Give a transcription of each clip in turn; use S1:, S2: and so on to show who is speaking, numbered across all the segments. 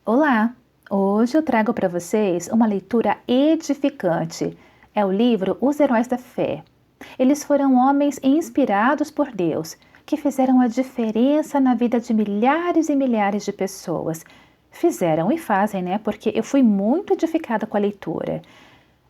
S1: Olá! Hoje eu trago para vocês uma leitura edificante. É o livro Os Heróis da Fé. Eles foram homens inspirados por Deus, que fizeram a diferença na vida de milhares e milhares de pessoas. Fizeram e fazem, né? Porque eu fui muito edificada com a leitura.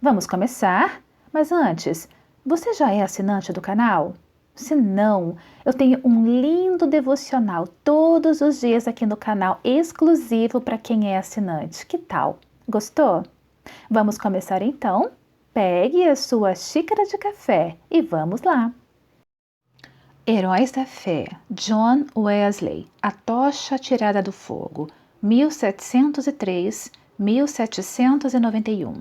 S1: Vamos começar? Mas antes, você já é assinante do canal? Se não, eu tenho um lindo devocional todos os dias aqui no canal, exclusivo para quem é assinante. Que tal? Gostou? Vamos começar então? Pegue a sua xícara de café e vamos lá! Heróis da Fé, John Wesley, A Tocha Tirada do Fogo, 1703-1791.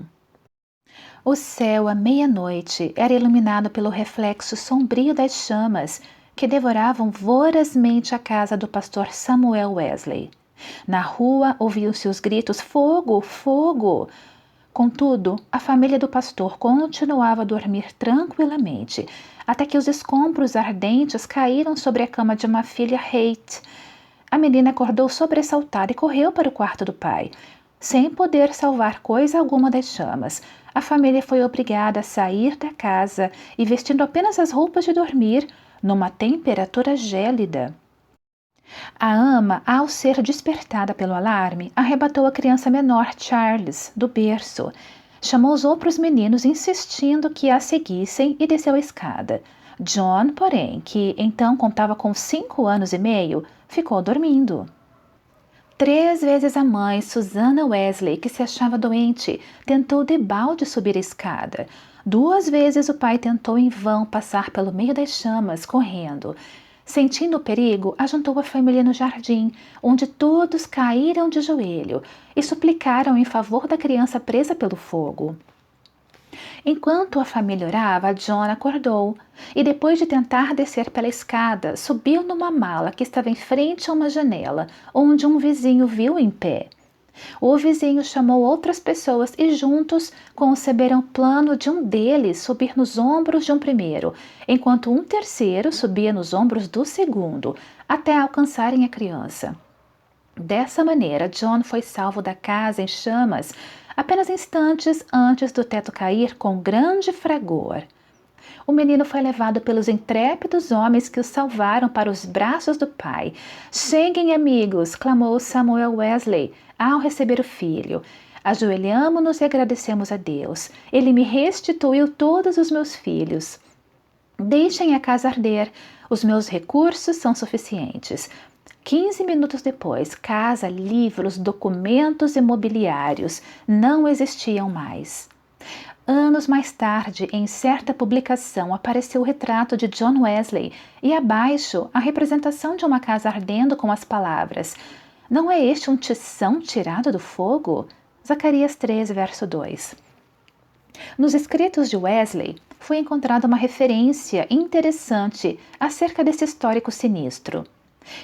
S1: O céu à meia-noite era iluminado pelo reflexo sombrio das chamas que devoravam vorazmente a casa do pastor Samuel Wesley. Na rua ouviam-se os gritos: "Fogo! Fogo!" Contudo, a família do pastor continuava a dormir tranquilamente, até que os escombros ardentes caíram sobre a cama de uma filha Hate. A menina acordou sobressaltada e correu para o quarto do pai. Sem poder salvar coisa alguma das chamas, a família foi obrigada a sair da casa e vestindo apenas as roupas de dormir, numa temperatura gélida. A ama, ao ser despertada pelo alarme, arrebatou a criança menor, Charles, do berço. Chamou os outros meninos, insistindo que a seguissem, e desceu a escada. John, porém, que então contava com 5 anos e meio, ficou dormindo. 3 vezes a mãe, Susanna Wesley, que se achava doente, tentou debalde subir a escada. 2 vezes o pai tentou em vão passar pelo meio das chamas, correndo. Sentindo o perigo, ajuntou a família no jardim, onde todos caíram de joelho e suplicaram em favor da criança presa pelo fogo. Enquanto a família orava, John acordou e, depois de tentar descer pela escada, subiu numa mala que estava em frente a uma janela, onde um vizinho viu em pé. O vizinho chamou outras pessoas e juntos conceberam o plano de um deles subir nos ombros de um primeiro, enquanto um terceiro subia nos ombros do segundo, até alcançarem a criança. Dessa maneira, John foi salvo da casa em chamas apenas instantes antes do teto cair com grande fragor. O menino foi levado pelos intrépidos homens que o salvaram para os braços do pai. "Cheguem, amigos!" clamou Samuel Wesley ao receber o filho. "Ajoelhamo-nos e agradecemos a Deus. Ele me restituiu todos os meus filhos. Deixem a casa arder. Os meus recursos são suficientes." 15 minutos depois, casa, livros, documentos e mobiliários não existiam mais. Anos mais tarde, em certa publicação, apareceu o retrato de John Wesley e abaixo a representação de uma casa ardendo com as palavras: "Não é este um tição tirado do fogo?" Zacarias 3, verso 2. Nos escritos de Wesley foi encontrada uma referência interessante acerca desse histórico sinistro.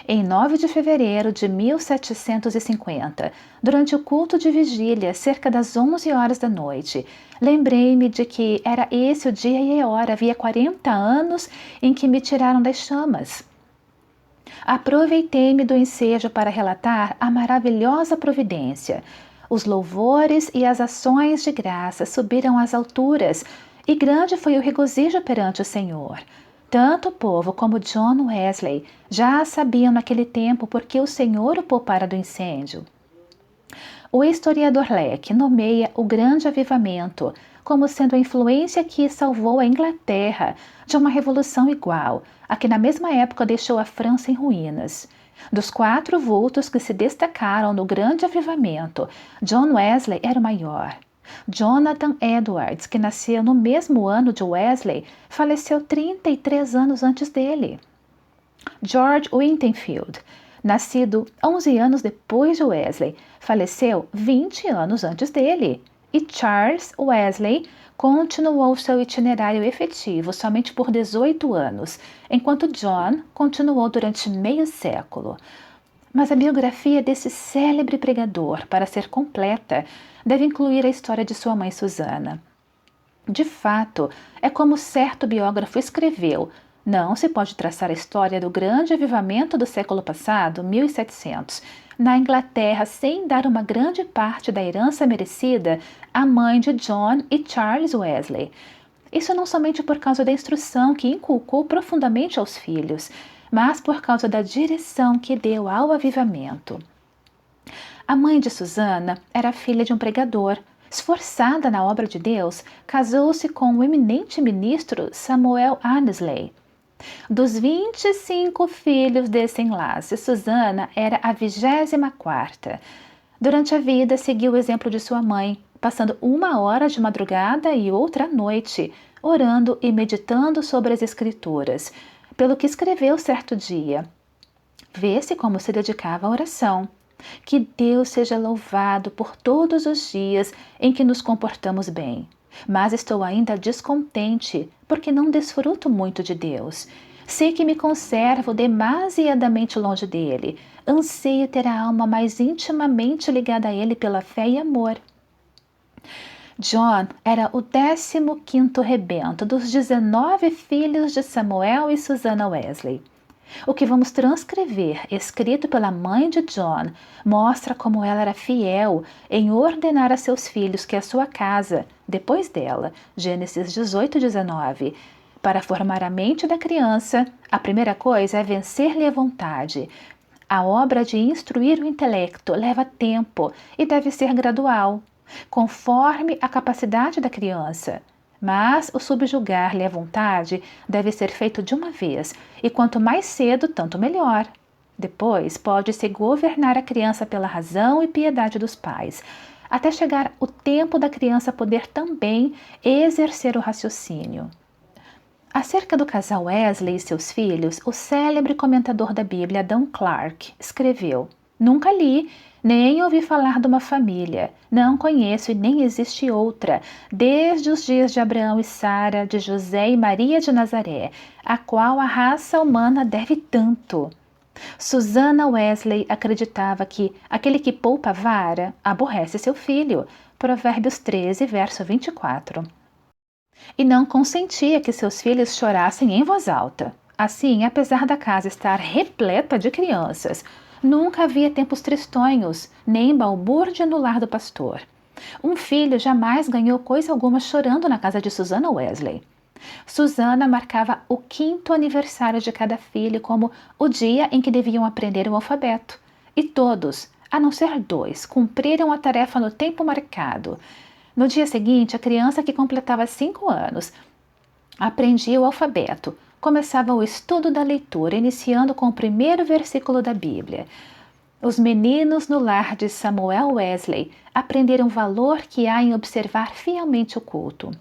S1: Em 9 de fevereiro de 1750, durante o culto de vigília, cerca das 11 horas da noite, lembrei-me de que era esse o dia e a hora, havia 40 anos em que me tiraram das chamas. Aproveitei-me do ensejo para relatar a maravilhosa providência. Os louvores e as ações de graça subiram às alturas, e grande foi o regozijo perante o Senhor. Tanto o povo como John Wesley já sabiam naquele tempo porque o Senhor o poupara do incêndio. O historiador Leck nomeia o grande avivamento como sendo a influência que salvou a Inglaterra de uma revolução igual, a que na mesma época deixou a França em ruínas. Dos 4 vultos que se destacaram no grande avivamento, John Wesley era o maior. Jonathan Edwards, que nasceu no mesmo ano de Wesley, faleceu 33 anos antes dele. George Whitefield, nascido 11 anos depois de Wesley, faleceu 20 anos antes dele. E Charles Wesley continuou seu itinerário efetivo somente por 18 anos, enquanto John continuou durante meio século. Mas a biografia desse célebre pregador, para ser completa, deve incluir a história de sua mãe Susana. De fato, é como certo biógrafo escreveu: não se pode traçar a história do grande avivamento do século passado, 1700, na Inglaterra sem dar uma grande parte da herança merecida à mãe de John e Charles Wesley. Isso não somente por causa da instrução que inculcou profundamente aos filhos, mas por causa da direção que deu ao avivamento. A mãe de Susana era filha de um pregador. Esforçada na obra de Deus, casou-se com o eminente ministro Samuel Annesley. Dos 25 filhos desse enlace, Susana era a 24ª. Durante a vida, seguiu o exemplo de sua mãe, passando 1 hora de madrugada e outra à noite, orando e meditando sobre as Escrituras, pelo que escreveu certo dia. Vê-se como se dedicava à oração. Que Deus seja louvado por todos os dias em que nos comportamos bem. Mas estou ainda descontente, porque não desfruto muito de Deus. Sei que me conservo demasiadamente longe dele. Anseio ter a alma mais intimamente ligada a ele pela fé e amor. John era o 15º rebento dos 19 filhos de Samuel e Susana Wesley. O que vamos transcrever, escrito pela mãe de John, mostra como ela era fiel em ordenar a seus filhos que a sua casa, depois dela, Gênesis 18:19, para formar a mente da criança, a primeira coisa é vencer-lhe a vontade. A obra de instruir o intelecto leva tempo e deve ser gradual, conforme a capacidade da criança. Mas o subjugar-lhe a vontade deve ser feito de uma vez, e quanto mais cedo, tanto melhor. Depois, pode-se governar a criança pela razão e piedade dos pais, até chegar o tempo da criança poder também exercer o raciocínio. Acerca do casal Wesley e seus filhos, o célebre comentador da Bíblia, Dan Clark, escreveu: Nunca li, nem ouvi falar de uma família. Não conheço e nem existe outra, desde os dias de Abraão e Sara, de José e Maria de Nazaré, a qual a raça humana deve tanto. Susana Wesley acreditava que aquele que poupa a vara aborrece seu filho. Provérbios 13, verso 24. E não consentia que seus filhos chorassem em voz alta. Assim, apesar da casa estar repleta de crianças, nunca havia tempos tristonhos, nem balbúrdia no lar do pastor. Um filho jamais ganhou coisa alguma chorando na casa de Susana Wesley. Susana marcava o 5º aniversário de cada filho como o dia em que deviam aprender o alfabeto. E todos, a não ser 2, cumpriram a tarefa no tempo marcado. No dia seguinte, a criança que completava 5 anos aprendia o alfabeto. Começava o estudo da leitura, iniciando com o primeiro versículo da Bíblia. Os meninos no lar de Samuel Wesley aprenderam o valor que há em observar fielmente o culto.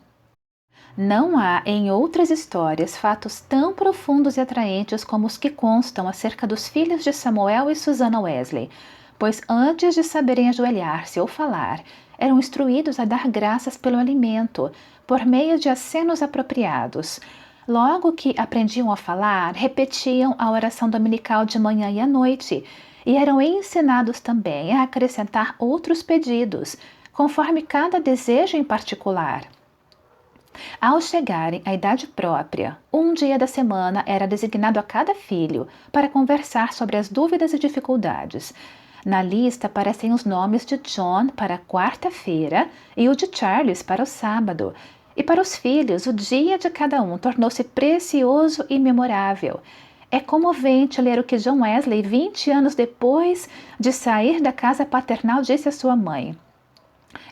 S1: Não há em outras histórias fatos tão profundos e atraentes como os que constam acerca dos filhos de Samuel e Susana Wesley, pois antes de saberem ajoelhar-se ou falar, eram instruídos a dar graças pelo alimento, por meio de acenos apropriados. Logo que aprendiam a falar, repetiam a oração dominical de manhã e à noite, e eram ensinados também a acrescentar outros pedidos, conforme cada desejo em particular. Ao chegarem à idade própria, um dia da semana era designado a cada filho para conversar sobre as dúvidas e dificuldades. Na lista aparecem os nomes de John para a quarta-feira e o de Charles para o sábado. E para os filhos, o dia de cada um tornou-se precioso e memorável. É comovente ler o que John Wesley, 20 anos depois de sair da casa paternal, disse à sua mãe: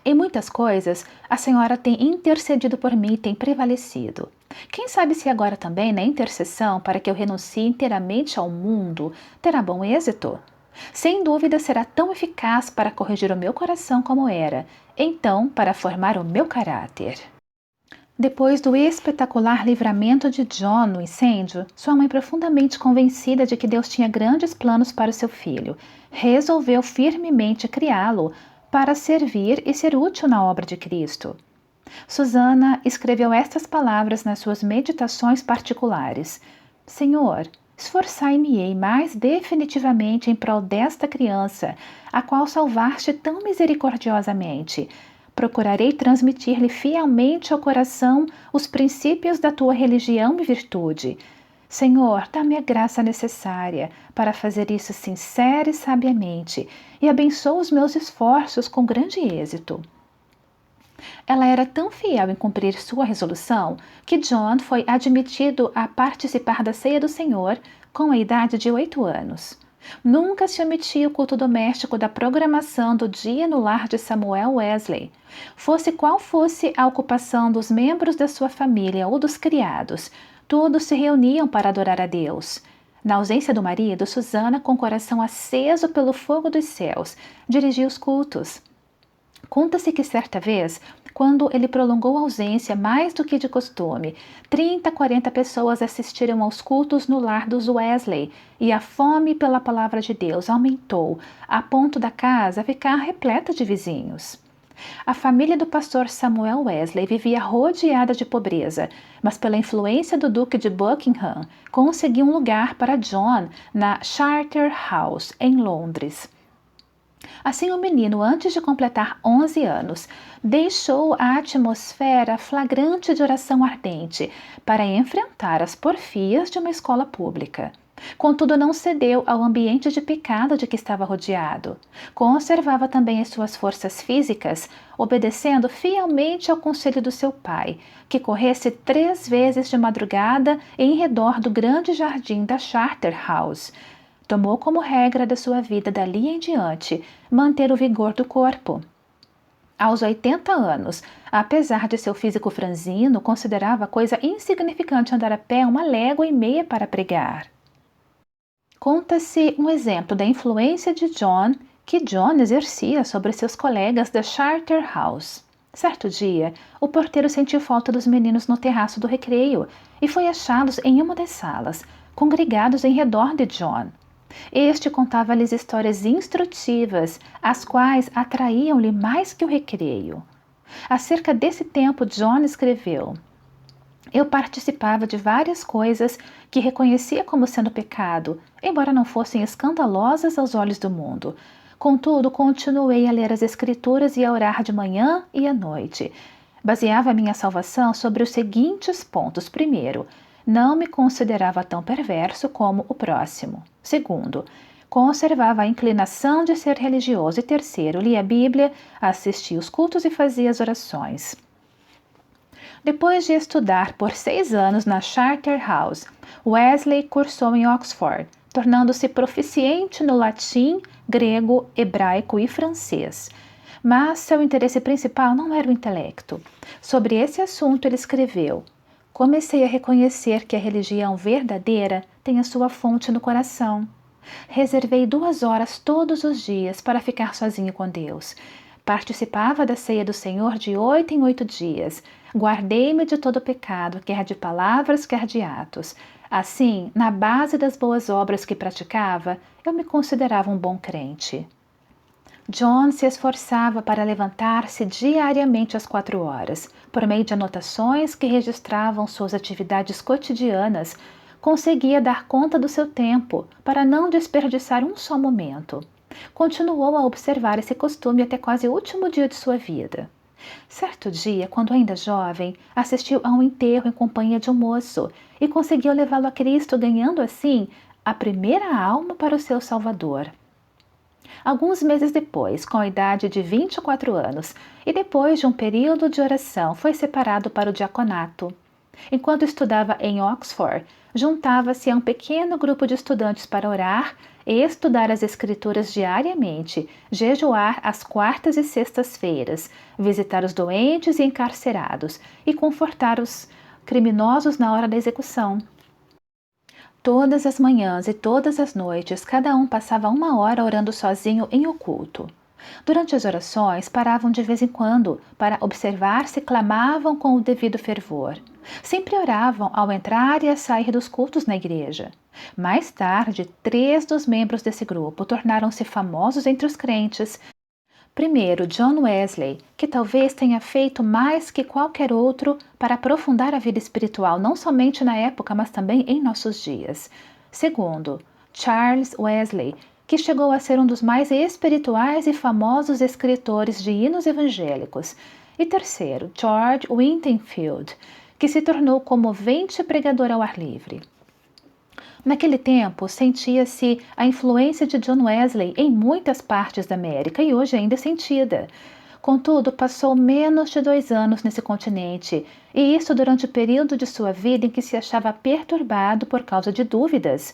S1: Em muitas coisas, a senhora tem intercedido por mim e tem prevalecido. Quem sabe se agora também, na intercessão para que eu renuncie inteiramente ao mundo, terá bom êxito? Sem dúvida será tão eficaz para corrigir o meu coração como era, então para formar o meu caráter. Depois do espetacular livramento de John no incêndio, sua mãe, profundamente convencida de que Deus tinha grandes planos para o seu filho, resolveu firmemente criá-lo para servir e ser útil na obra de Cristo. Susana escreveu estas palavras nas suas meditações particulares: Senhor, esforçai-me-ei mais definitivamente em prol desta criança, a qual salvaste tão misericordiosamente. Procurarei transmitir-lhe fielmente ao coração os princípios da tua religião e virtude. Senhor, dá-me a graça necessária para fazer isso sincera e sabiamente e abençoa os meus esforços com grande êxito. Ela era tão fiel em cumprir sua resolução que John foi admitido a participar da ceia do Senhor com a idade de 8 anos. Nunca se omitia o culto doméstico da programação do dia no lar de Samuel Wesley. Fosse qual fosse a ocupação dos membros da sua família ou dos criados, todos se reuniam para adorar a Deus. Na ausência do marido, Susana, com o coração aceso pelo fogo dos céus, dirigia os cultos. Conta-se que certa vez, quando ele prolongou a ausência mais do que de costume, 30, 40 pessoas assistiram aos cultos no lar dos Wesley e a fome pela palavra de Deus aumentou, a ponto da casa ficar repleta de vizinhos. A família do pastor Samuel Wesley vivia rodeada de pobreza, mas pela influência do Duque de Buckingham, conseguiu um lugar para John na Charterhouse, em Londres. Assim, o menino, antes de completar 11 anos, deixou a atmosfera flagrante de oração ardente para enfrentar as porfias de uma escola pública. Contudo, não cedeu ao ambiente de pecado de que estava rodeado. Conservava também as suas forças físicas, obedecendo fielmente ao conselho do seu pai, que corresse 3 vezes de madrugada em redor do grande jardim da Charterhouse. Tomou como regra da sua vida dali em diante manter o vigor do corpo. Aos 80 anos, apesar de seu físico franzino, considerava coisa insignificante andar a pé 1,5 léguas para pregar. Conta-se um exemplo da influência de John que John exercia sobre seus colegas da Charterhouse. Certo dia, o porteiro sentiu falta dos meninos no terraço do recreio e foi achá-los em uma das salas, congregados em redor de John. Este contava-lhes histórias instrutivas, as quais atraíam-lhe mais que o recreio. Acerca desse tempo, John escreveu: Eu participava de várias coisas que reconhecia como sendo pecado, embora não fossem escandalosas aos olhos do mundo. Contudo, continuei a ler as Escrituras e a orar de manhã e à noite. Baseava a minha salvação sobre os seguintes pontos. Primeiro, não me considerava tão perverso como o próximo. Segundo, conservava a inclinação de ser religioso. E terceiro, lia a Bíblia, assistia os cultos e fazia as orações. Depois de estudar por 6 anos na Charterhouse, Wesley cursou em Oxford, tornando-se proficiente no latim, grego, hebraico e francês. Mas seu interesse principal não era o intelecto. Sobre esse assunto ele escreveu: Comecei a reconhecer que a religião verdadeira tem a sua fonte no coração. Reservei 2 horas todos os dias para ficar sozinho com Deus. Participava da ceia do Senhor de 8 em 8 dias. Guardei-me de todo pecado, quer de palavras, quer de atos. Assim, na base das boas obras que praticava, eu me considerava um bom crente. John se esforçava para levantar-se diariamente às 4 horas. Por meio de anotações que registravam suas atividades cotidianas, conseguia dar conta do seu tempo para não desperdiçar um só momento. Continuou a observar esse costume até quase o último dia de sua vida. Certo dia, quando ainda jovem, assistiu a um enterro em companhia de um moço e conseguiu levá-lo a Cristo, ganhando assim a primeira alma para o seu Salvador. Alguns meses depois, com a idade de 24 anos, e depois de um período de oração, foi separado para o diaconato. Enquanto estudava em Oxford, juntava-se a um pequeno grupo de estudantes para orar e estudar as Escrituras diariamente, jejuar às quartas e sextas-feiras, visitar os doentes e encarcerados e confortar os criminosos na hora da execução. Todas as manhãs e todas as noites, cada um passava 1 hora orando sozinho em oculto. Durante as orações, paravam de vez em quando para observar se clamavam com o devido fervor. Sempre oravam ao entrar e a sair dos cultos na igreja. Mais tarde, 3 dos membros desse grupo tornaram-se famosos entre os crentes. Primeiro, John Wesley, que talvez tenha feito mais que qualquer outro para aprofundar a vida espiritual, não somente na época, mas também em nossos dias. Segundo, Charles Wesley, que chegou a ser um dos mais espirituais e famosos escritores de hinos evangélicos. E terceiro, George Whitefield, que se tornou comovente pregador ao ar livre. Naquele tempo, sentia-se a influência de John Wesley em muitas partes da América e hoje ainda é sentida. Contudo, passou menos de 2 anos nesse continente, e isso durante o período de sua vida em que se achava perturbado por causa de dúvidas.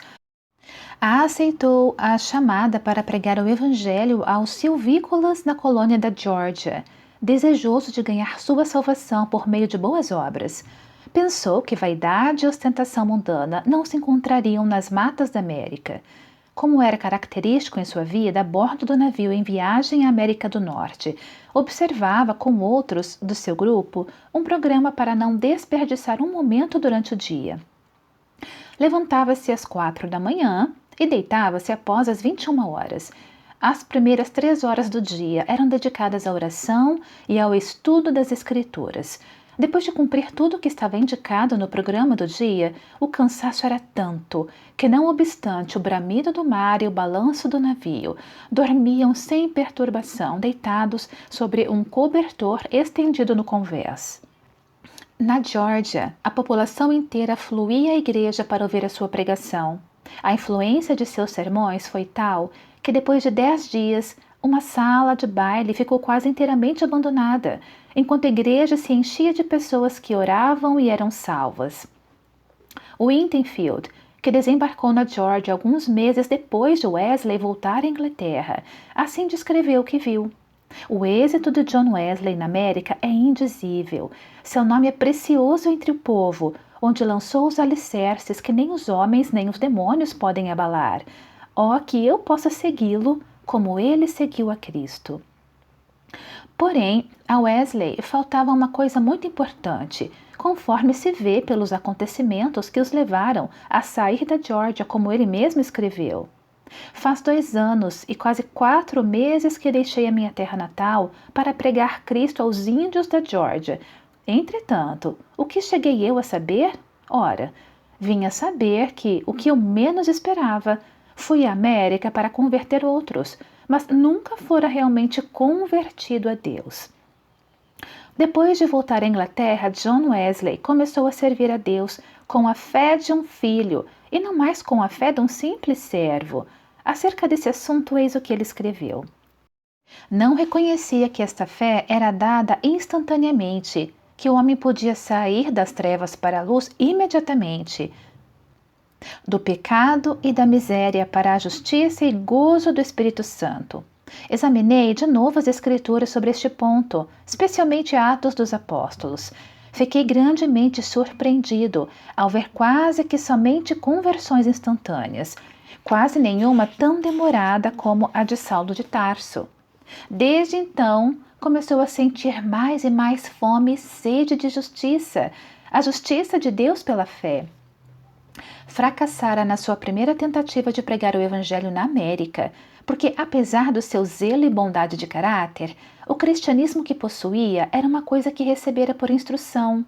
S1: Aceitou a chamada para pregar o Evangelho aos silvícolas na colônia da Geórgia, desejoso de ganhar sua salvação por meio de boas obras. Pensou que vaidade e ostentação mundana não se encontrariam nas matas da América. Como era característico em sua vida, a bordo do navio em viagem à América do Norte, observava com outros do seu grupo um programa para não desperdiçar um momento durante o dia. Levantava-se às 4 da manhã e deitava-se após as 21 horas. As primeiras 3 horas do dia eram dedicadas à oração e ao estudo das Escrituras. Depois de cumprir tudo o que estava indicado no programa do dia, o cansaço era tanto que, não obstante o bramido do mar e o balanço do navio, dormiam sem perturbação, deitados sobre um cobertor estendido no convés. Na Geórgia, a população inteira fluía à igreja para ouvir a sua pregação. A influência de seus sermões foi tal que, depois de 10 dias, uma sala de baile ficou quase inteiramente abandonada, enquanto a igreja se enchia de pessoas que oravam e eram salvas. Winterfield, que desembarcou na Geórgia alguns meses depois de Wesley voltar à Inglaterra, assim descreveu o que viu. O êxito de John Wesley na América é indizível. Seu nome é precioso entre o povo, onde lançou os alicerces que nem os homens nem os demônios podem abalar. Ó, que eu possa segui-lo como ele seguiu a Cristo. Porém, a Wesley faltava uma coisa muito importante, conforme se vê pelos acontecimentos que os levaram a sair da Geórgia, como ele mesmo escreveu. Faz 2 anos e quase 4 meses que deixei a minha terra natal para pregar Cristo aos índios da Geórgia. Entretanto, o que cheguei eu a saber? Ora, vim a saber que o que eu menos esperava, fui à América para converter outros, mas nunca fora realmente convertido a Deus. Depois de voltar à Inglaterra, John Wesley começou a servir a Deus com a fé de um filho e não mais com a fé de um simples servo. Acerca desse assunto, eis o que ele escreveu. Não reconhecia que esta fé era dada instantaneamente, que o homem podia sair das trevas para a luz imediatamente, do pecado e da miséria para a justiça e gozo do Espírito Santo. Examinei de novo as Escrituras sobre este ponto, especialmente Atos dos Apóstolos. Fiquei grandemente surpreendido ao ver quase que somente conversões instantâneas, quase nenhuma tão demorada como a de Saulo de Tarso. Desde então, começou a sentir mais e mais fome e sede de justiça, a justiça de Deus pela fé. Fracassara na sua primeira tentativa de pregar o Evangelho na América, porque, apesar do seu zelo e bondade de caráter, o cristianismo que possuía era uma coisa que recebera por instrução.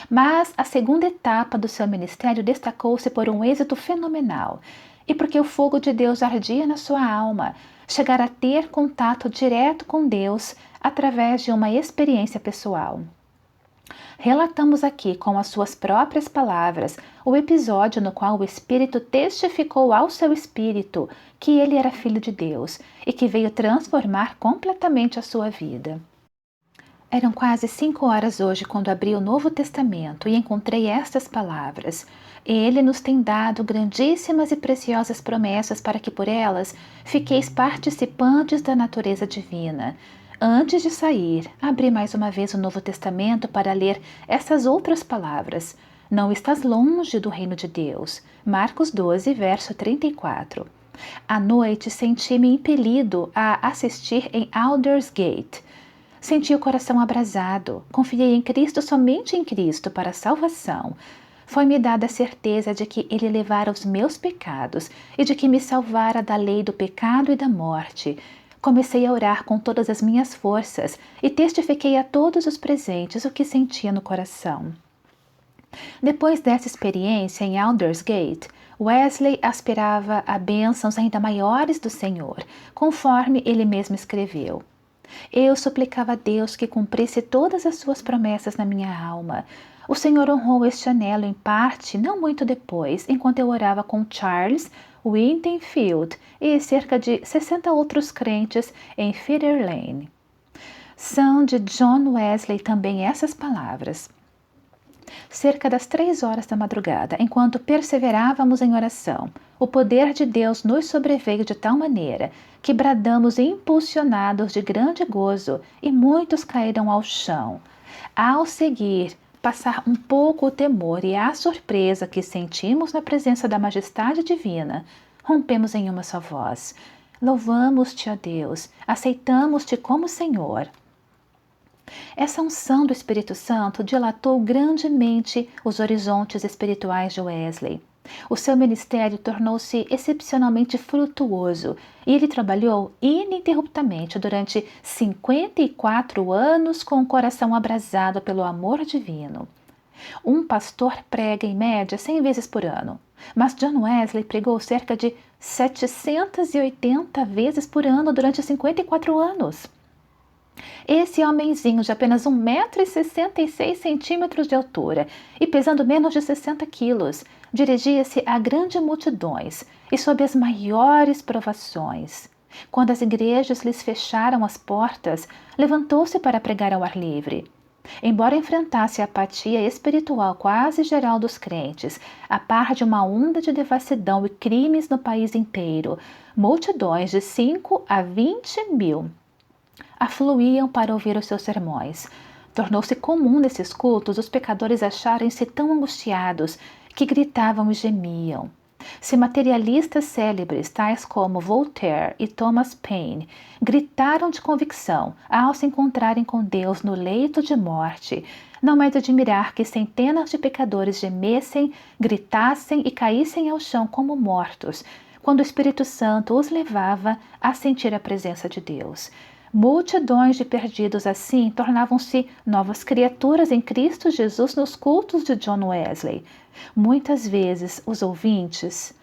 S1: Mas a segunda etapa do seu ministério destacou-se por um êxito fenomenal, e porque o fogo de Deus ardia na sua alma, chegar a ter contato direto com Deus através de uma experiência pessoal. Relatamos aqui, com as suas próprias palavras, o episódio no qual o Espírito testificou ao seu espírito que ele era filho de Deus e que veio transformar completamente a sua vida. Eram quase 5 horas hoje quando abri o Novo Testamento e encontrei estas palavras. Ele nos tem dado grandíssimas e preciosas promessas para que por elas fiqueis participantes da natureza divina. Antes de sair, abri mais uma vez o Novo Testamento para ler essas outras palavras. Não estás longe do reino de Deus. Marcos 12, verso 34. À noite senti-me impelido a assistir em Aldersgate. Senti o coração abrasado. Confiei em Cristo, somente em Cristo, para a salvação. Foi-me dada a certeza de que Ele levara os meus pecados e de que me salvara da lei do pecado e da morte. Comecei a orar com todas as minhas forças e testifiquei a todos os presentes o que sentia no coração. Depois dessa experiência em Aldersgate, Wesley aspirava a bênçãos ainda maiores do Senhor, conforme ele mesmo escreveu. Eu suplicava a Deus que cumprisse todas as suas promessas na minha alma. O Senhor honrou este anelo em parte não muito depois, enquanto eu orava com Charles Wintenfield e cerca de 60 outros crentes em Fetter Lane. São de John Wesley também essas palavras. Cerca das 3 horas da madrugada, enquanto perseverávamos em oração, o poder de Deus nos sobreveio de tal maneira que bradamos impulsionados de grande gozo e muitos caíram ao chão. Ao seguir, passar um pouco o temor e a surpresa que sentimos na presença da majestade divina, rompemos em uma só voz. Louvamos-te, ó Deus, aceitamos-te como Senhor. Essa unção do Espírito Santo dilatou grandemente os horizontes espirituais de Wesley. O seu ministério tornou-se excepcionalmente frutuoso e ele trabalhou ininterruptamente durante 54 anos com o coração abrasado pelo amor divino. Um pastor prega em média 100 vezes por ano, mas John Wesley pregou cerca de 780 vezes por ano durante 54 anos. Esse homenzinho de apenas 1,66 m de altura e pesando menos de 60 quilos, dirigia-se a grandes multidões e sob as maiores provações. Quando as igrejas lhes fecharam as portas, levantou-se para pregar ao ar livre. Embora enfrentasse a apatia espiritual quase geral dos crentes, a par de uma onda de devassidão e crimes no país inteiro, multidões de 5 a 20 mil afluíam para ouvir os seus sermões. Tornou-se comum nesses cultos os pecadores acharem-se tão angustiados que gritavam e gemiam. Se materialistas célebres, tais como Voltaire e Thomas Paine, gritaram de convicção ao se encontrarem com Deus no leito de morte, não é de admirar que centenas de pecadores gemessem, gritassem e caíssem ao chão como mortos, quando o Espírito Santo os levava a sentir a presença de Deus. Multidões de perdidos assim tornavam-se novas criaturas em Cristo Jesus nos cultos de John Wesley. Muitas vezes os ouvintes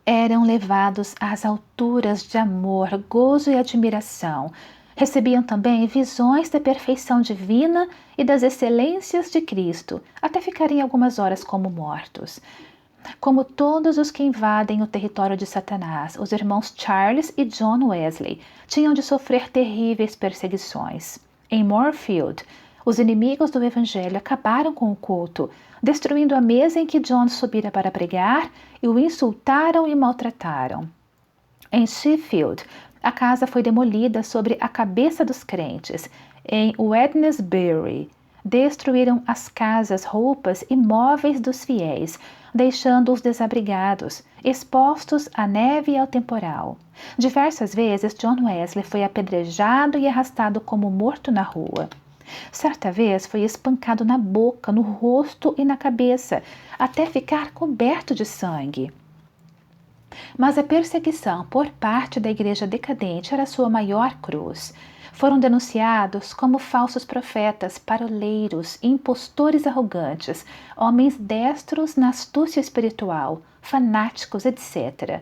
S1: eram levados às alturas de amor, gozo e admiração. Recebiam também visões da perfeição divina e das excelências de Cristo, até ficarem algumas horas como mortos. Como todos os que invadem o território de Satanás, os irmãos Charles e John Wesley tinham de sofrer terríveis perseguições. Em Moorfield, os inimigos do Evangelho acabaram com o culto, destruindo a mesa em que John subira para pregar e o insultaram e maltrataram. Em Sheffield, a casa foi demolida sobre a cabeça dos crentes. Em Wednesbury, destruíram as casas, roupas e móveis dos fiéis, deixando-os desabrigados, expostos à neve e ao temporal. Diversas vezes John Wesley foi apedrejado e arrastado como morto na rua. Certa vez foi espancado na boca, no rosto e na cabeça, até ficar coberto de sangue. Mas a perseguição por parte da igreja decadente era sua maior cruz. Foram denunciados como falsos profetas, paroleiros, impostores arrogantes, homens destros na astúcia espiritual, fanáticos, etc.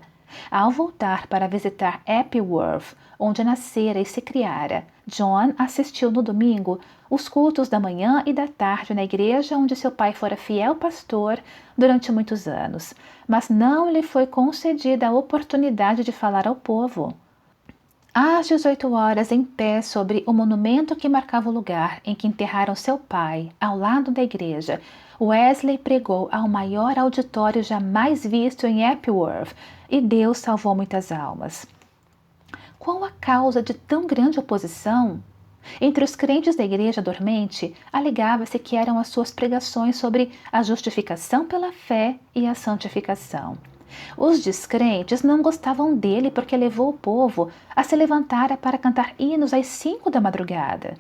S1: Ao voltar para visitar Appleworth, onde nascera e se criara, John assistiu no domingo os cultos da manhã e da tarde na igreja onde seu pai fora fiel pastor durante muitos anos, mas não lhe foi concedida a oportunidade de falar ao povo. Às 18 horas, em pé sobre o monumento que marcava o lugar em que enterraram seu pai, ao lado da igreja, Wesley pregou ao maior auditório jamais visto em Appleworth e Deus salvou muitas almas. Qual a causa de tão grande oposição? Entre os crentes da igreja dormente, alegava-se que eram as suas pregações sobre a justificação pela fé e a santificação. Os descrentes não gostavam dele porque levou o povo a se levantar para cantar hinos às 5 da madrugada.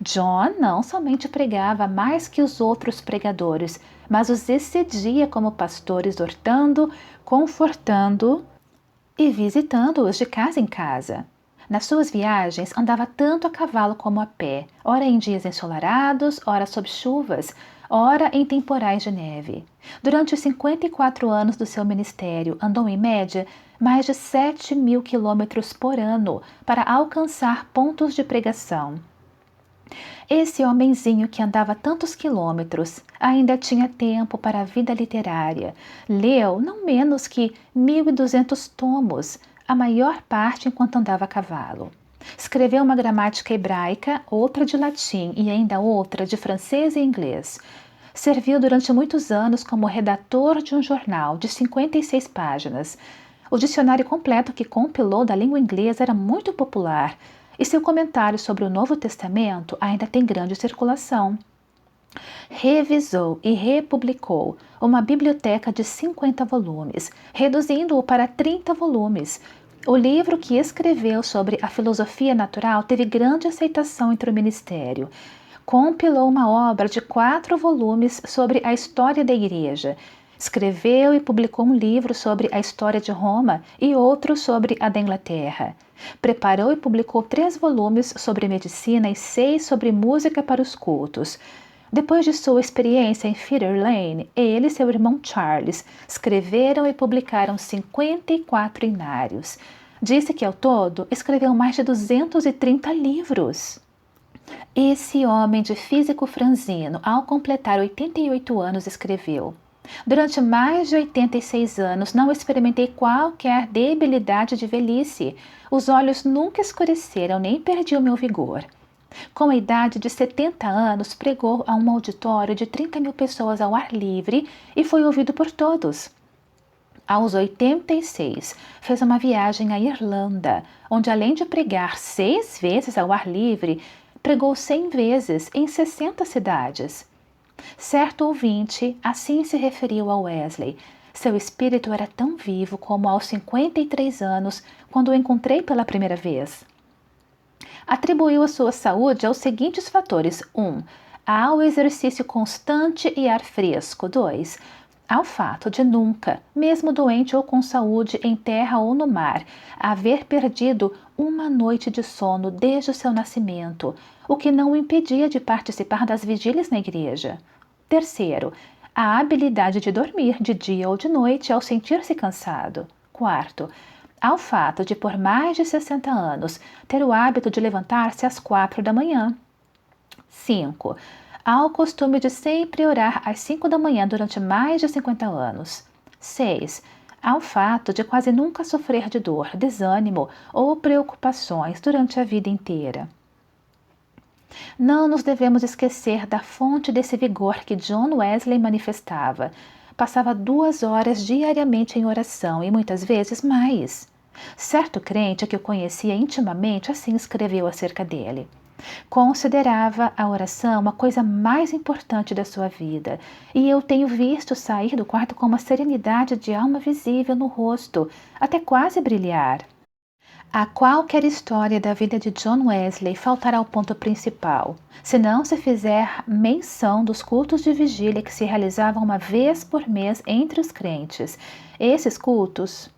S1: John não somente pregava mais que os outros pregadores, mas os excedia como pastor, exortando, confortando e visitando-os de casa em casa. Nas suas viagens, andava tanto a cavalo como a pé, ora em dias ensolarados, ora sob chuvas, ora em temporais de neve. Durante os 54 anos do seu ministério, andou em média mais de 7.000 quilômetros por ano para alcançar pontos de pregação. Esse homenzinho que andava tantos quilômetros ainda tinha tempo para a vida literária. Leu não menos que 1.200 tomos, a maior parte enquanto andava a cavalo. Escreveu uma gramática hebraica, outra de latim e ainda outra de francês e inglês. Serviu durante muitos anos como redator de um jornal de 56 páginas. O dicionário completo que compilou da língua inglesa era muito popular e seu comentário sobre o Novo Testamento ainda tem grande circulação. Revisou e republicou uma biblioteca de 50 volumes, reduzindo-o para 30 volumes. O livro que escreveu sobre a filosofia natural teve grande aceitação entre o ministério. Compilou uma obra de 4 volumes sobre a história da Igreja. Escreveu e publicou um livro sobre a história de Roma e outro sobre a da Inglaterra. Preparou e publicou 3 volumes sobre medicina e 6 sobre música para os cultos. Depois de sua experiência em Fetter Lane, ele e seu irmão Charles escreveram e publicaram 54 inários. Disse que, ao todo, escreveu mais de 230 livros. Esse homem de físico franzino, ao completar 88 anos, escreveu: durante mais de 86 anos não experimentei qualquer debilidade de velhice. Os olhos nunca escureceram nem perdi o meu vigor. Com a idade de 70 anos, pregou a um auditório de 30.000 pessoas ao ar livre e foi ouvido por todos. Aos 86, fez uma viagem à Irlanda, onde, além de pregar 6 vezes ao ar livre, pregou 100 vezes em 60 cidades. Certo ouvinte assim se referiu a Wesley: seu espírito era tão vivo como aos 53 anos, quando o encontrei pela primeira vez. Atribuiu a sua saúde aos seguintes fatores: 1. Ao exercício constante e ar fresco. 2. Ao fato de nunca, mesmo doente ou com saúde, em terra ou no mar, haver perdido uma noite de sono desde o seu nascimento, o que não o impedia de participar das vigílias na igreja. 3. A habilidade de dormir de dia ou de noite ao sentir-se cansado. 4. Ao fato de, por mais de 60 anos, ter o hábito de levantar-se às 4 da manhã. 5. Ao costume de sempre orar às 5 da manhã durante mais de 50 anos. 6. Ao fato de quase nunca sofrer de dor, desânimo ou preocupações durante a vida inteira. Não nos devemos esquecer da fonte desse vigor que John Wesley manifestava. Passava 2 horas diariamente em oração e muitas vezes mais. Certo crente que o conhecia intimamente assim escreveu acerca dele: considerava a oração a coisa mais importante da sua vida, e eu tenho visto sair do quarto com uma serenidade de alma visível no rosto, até quase brilhar. A qualquer história da vida de John Wesley faltará o ponto principal, se não se fizer menção dos cultos de vigília que se realizavam uma vez por mês entre os crentes. Esses cultos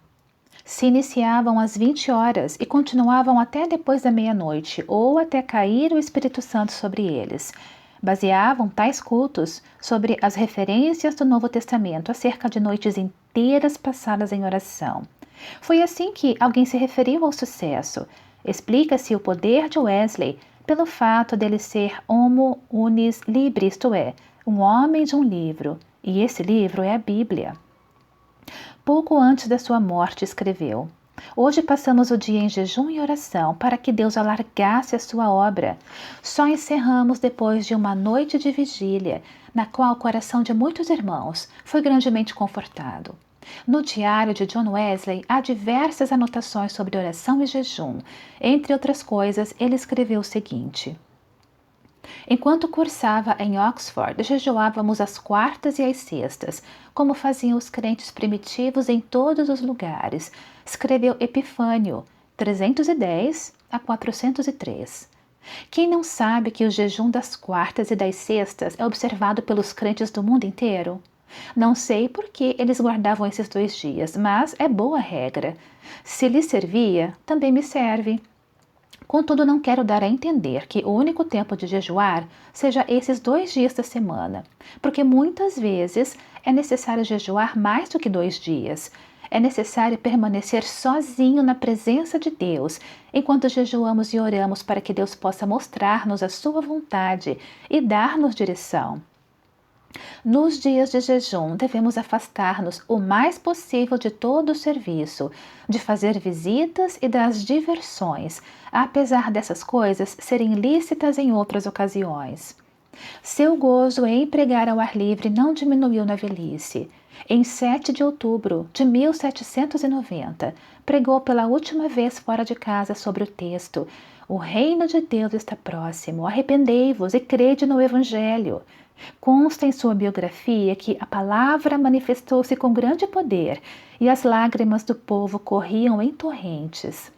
S1: se iniciavam às 20 horas e continuavam até depois da meia-noite, ou até cair o Espírito Santo sobre eles. Baseavam tais cultos sobre as referências do Novo Testamento acerca de noites inteiras passadas em oração. Foi assim que alguém se referiu ao sucesso. Explica-se o poder de Wesley pelo fato dele ser homo unis libri, isto é, um homem de um livro, e esse livro é a Bíblia. Pouco antes da sua morte, escreveu: hoje passamos o dia em jejum e oração para que Deus alargasse a sua obra. Só encerramos depois de uma noite de vigília, na qual o coração de muitos irmãos foi grandemente confortado. No diário de John Wesley há diversas anotações sobre oração e jejum. Entre outras coisas, ele escreveu o seguinte: enquanto cursava em Oxford, jejuávamos às quartas e às sextas, como faziam os crentes primitivos em todos os lugares. Escreveu Epifânio, 310 a 403. Quem não sabe que o jejum das quartas e das sextas é observado pelos crentes do mundo inteiro? Não sei por que eles guardavam esses 2 dias, mas é boa regra. Se lhes servia, também me serve. Contudo, não quero dar a entender que o único tempo de jejuar seja esses 2 dias da semana, porque muitas vezes é necessário jejuar mais do que 2 dias. É necessário permanecer sozinho na presença de Deus, enquanto jejuamos e oramos para que Deus possa mostrar-nos a sua vontade e dar-nos direção. Nos dias de jejum, devemos afastar-nos o mais possível de todo o serviço, de fazer visitas e das diversões, apesar dessas coisas serem lícitas em outras ocasiões. Seu gozo em pregar ao ar livre não diminuiu na velhice. Em 7 de outubro de 1790, pregou pela última vez fora de casa sobre o texto: O reino de Deus está próximo, arrependei-vos e crede no Evangelho. Consta em sua biografia que a palavra manifestou-se com grande poder e as lágrimas do povo corriam em torrentes.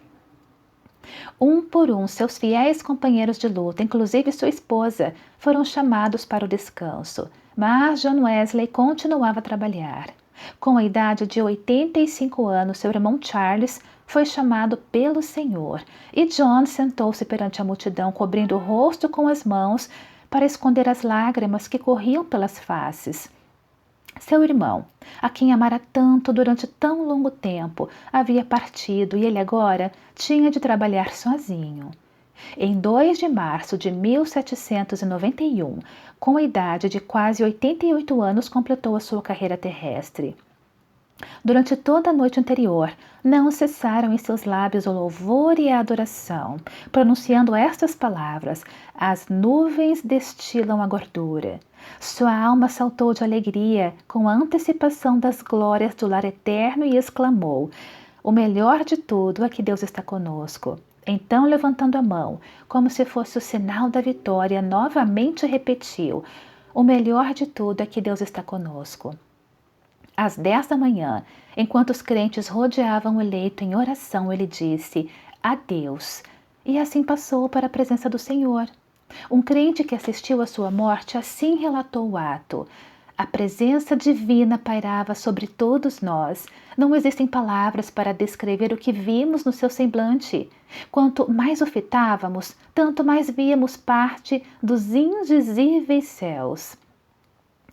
S1: Um por um, seus fiéis companheiros de luta, inclusive sua esposa, foram chamados para o descanso, mas John Wesley continuava a trabalhar. Com a idade de 85 anos, seu irmão Charles foi chamado pelo Senhor, e John sentou-se perante a multidão, cobrindo o rosto com as mãos para esconder as lágrimas que corriam pelas faces. Seu irmão, a quem amara tanto durante tão longo tempo, havia partido e ele agora tinha de trabalhar sozinho. Em 2 de março de 1791, com a idade de quase 88 anos, completou a sua carreira terrestre. Durante toda a noite anterior, não cessaram em seus lábios o louvor e a adoração, pronunciando estas palavras: As nuvens destilam a gordura. Sua alma saltou de alegria com a antecipação das glórias do lar eterno e exclamou: O melhor de tudo é que Deus está conosco. Então, levantando a mão, como se fosse o sinal da vitória, novamente repetiu: O melhor de tudo é que Deus está conosco. Às 10 da manhã, enquanto os crentes rodeavam o leito em oração, ele disse: Adeus. E assim passou para a presença do Senhor. Um crente que assistiu à sua morte assim relatou o ato: A presença divina pairava sobre todos nós. Não existem palavras para descrever o que vimos no seu semblante. Quanto mais o fitávamos, tanto mais víamos parte dos indizíveis céus.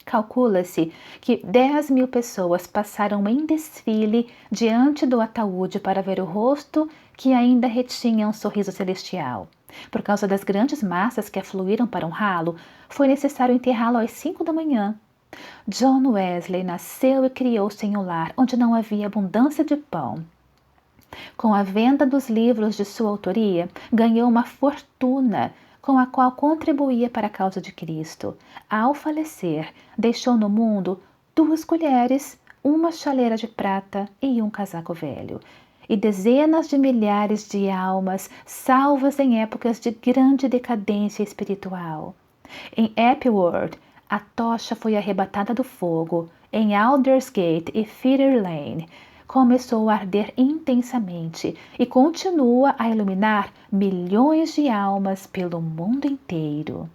S1: Calcula-se que 10.000 pessoas passaram em desfile diante do ataúde para ver o rosto que ainda retinha um sorriso celestial. Por causa das grandes massas que afluíram para honrá-lo, foi necessário enterrá-lo às 5 da manhã. John Wesley nasceu e criou-se em um lar onde não havia abundância de pão. Com a venda dos livros de sua autoria, ganhou uma fortuna com a qual contribuía para a causa de Cristo. Ao falecer, deixou no mundo 2 colheres, uma chaleira de prata e um casaco velho, e dezenas de milhares de almas salvas em épocas de grande decadência espiritual. Em Epworth, a tocha foi arrebatada do fogo. Em Aldersgate e Fetter Lane, começou a arder intensamente e continua a iluminar milhões de almas pelo mundo inteiro.